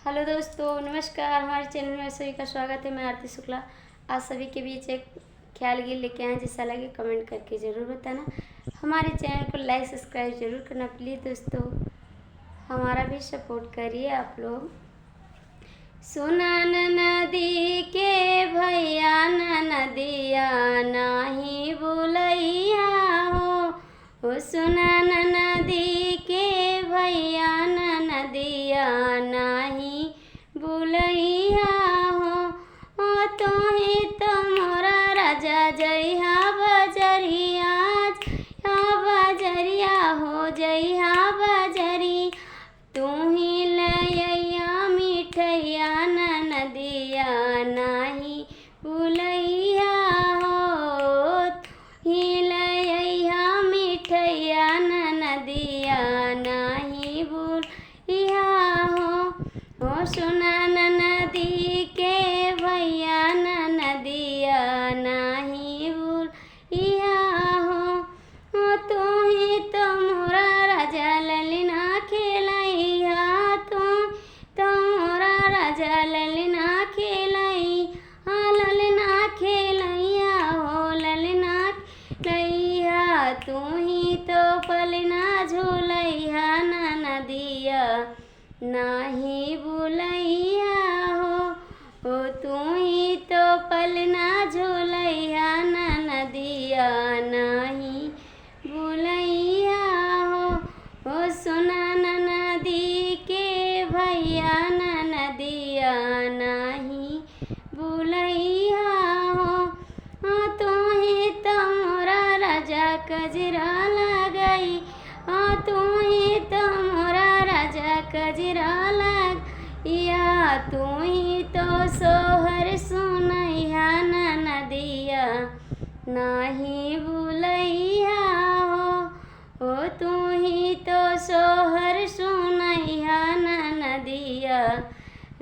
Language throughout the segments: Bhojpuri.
हेलो दोस्तों, नमस्कार। हमारे चैनल में सभी का स्वागत है। मैं आरती शुक्ला आज सभी के बीच एक ख्याल गीत लेके आए। जैसा लगे कमेंट करके ज़रूर बताना। हमारे चैनल को लाइक सब्सक्राइब जरूर करना प्लीज़ दोस्तों, हमारा भी सपोर्ट करिए आप लोग। सुनन नदी के भैया नदिया नाही बुलैया हो सुनन नदी के भैया नदिया नाही बुलैया हो तोहे तो मोरा राजा जइहा बजरिया बजरिया हो जइहा बजरी तू ही लैया मिठैया नदिया नाही बुलैया हो ही लैया मिठैया नदिया नाही बुलैया हो सुनन नदी के भैया नदिया नाही बुलैया हो तू ही तो मोरा राजा ललिना खेलैया तो मोरा राजा ललिना खेलई ललिना खेलैया हो ललिना खेलैया तू ही तो पलना झूलैया नदिया नाही बुलैया हो तू ही तो पलना झूलैया नदिया नाही बुलैया हो सुनन नदी के भैया नदिया नाही बुलैया हो तू ही तो मोरा राजा कजरा लगई तू ही तो मोरा राजा कजरा लगिया तू ही तो सोहर सुनैया नदिया नाही बुलैया हो तू ही तो सोहर सुनैया नदिया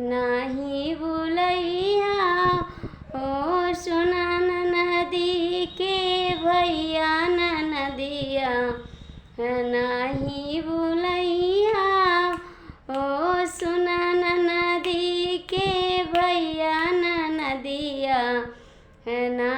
नाही बुलैया हो सुनन नदी के भैया नदिया नाही बुलैया हो सुनन नदी के भैया नदिया ना